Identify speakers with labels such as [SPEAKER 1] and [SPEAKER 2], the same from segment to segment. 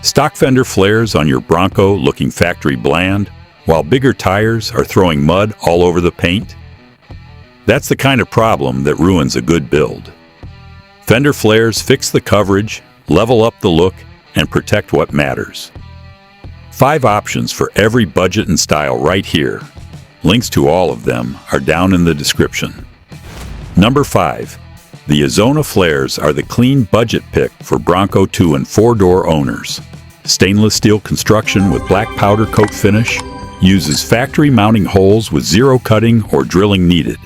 [SPEAKER 1] Stock fender flares on your Bronco looking factory bland, while bigger tires are throwing mud all over the paint? That's the kind of problem that ruins a good build. Fender flares fix the coverage, level up the look, and protect what matters. 5 options for every budget and style right here. Links to all of them are down in the description. Number 5. The YZONA flares are the clean budget pick for Bronco 2 and 4-door owners. Stainless steel construction with black powder coat finish, uses factory mounting holes with 0 cutting or drilling needed.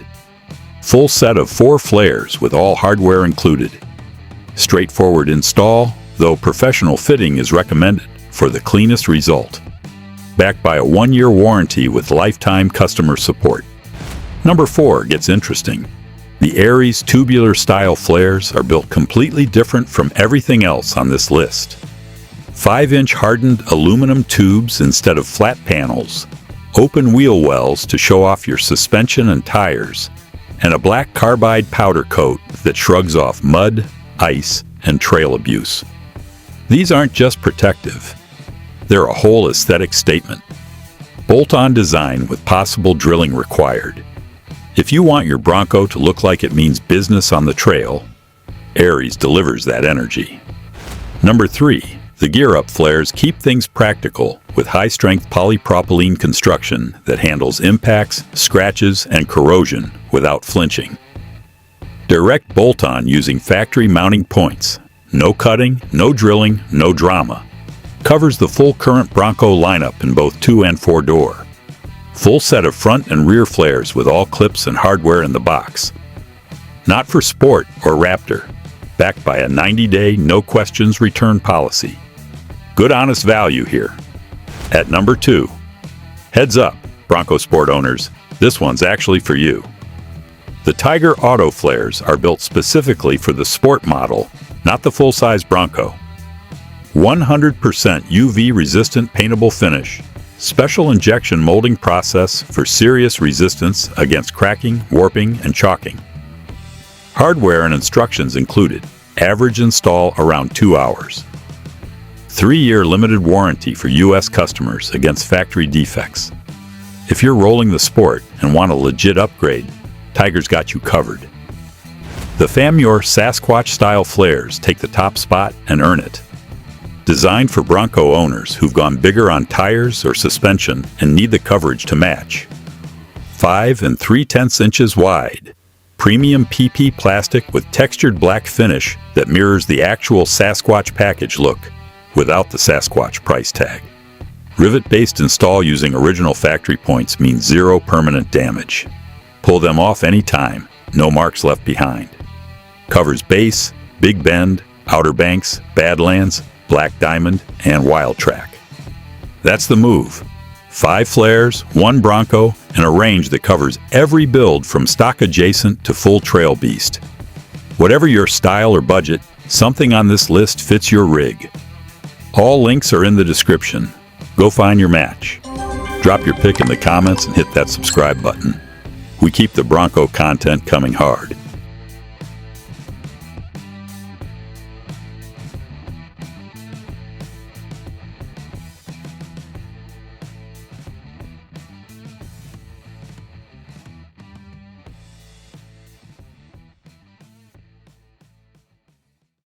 [SPEAKER 1] Full set of 4 flares with all hardware included. Straightforward install, though professional fitting is recommended for the cleanest result. Backed by a 1-year warranty with lifetime customer support. Number 4 gets interesting. The ARIES tubular style flares are built completely different from everything else on this list. 5-inch hardened aluminum tubes instead of flat panels, open wheel wells to show off your suspension and tires, and a black carbide powder coat that shrugs off mud, ice, and trail abuse. These aren't just protective. They're a whole aesthetic statement. Bolt-on design with possible drilling required. If you want your Bronco to look like it means business on the trail, ARIES delivers that energy. Number 3. The GearUp flares keep things practical with high-strength polypropylene construction that handles impacts, scratches, and corrosion without flinching. Direct bolt-on using factory mounting points. No cutting, no drilling, no drama. Covers the full current Bronco lineup in both 2 and 4-door. Full set of front and rear flares with all clips and hardware in the box. Not for sport or Raptor. Backed by a 90-day, no-questions return policy. Good honest value here. At number 2. Heads up, Bronco Sport owners, this one's actually for you. The Tyger Auto flares are built specifically for the sport model, not the full-size Bronco. 100% UV-resistant paintable finish. Special injection molding process for serious resistance against cracking, warping, and chalking. Hardware and instructions included. Average install around 2 hours. 3-year limited warranty for U.S. customers against factory defects. If you're rolling the sport and want a legit upgrade, Tyger's got you covered. The Phamyor Sasquatch-style flares take the top spot and earn it. Designed for Bronco owners who've gone bigger on tires or suspension and need the coverage to match. 5 3/10 inches wide. Premium PP plastic with textured black finish that mirrors the actual Sasquatch package look, without the Sasquatch price tag. Rivet-based install using original factory points means 0 permanent damage. Pull them off anytime, no marks left behind. Covers base, Big Bend, Outer Banks, Badlands, Black Diamond, and Wild Track. That's the move. 5 flares, 1 Bronco, and a range that covers every build from stock adjacent to full trail beast. Whatever your style or budget, something on this list fits your rig. All links are in the description. Go find your match. Drop your pick in the comments and hit that subscribe button. We keep the Bronco content coming hard.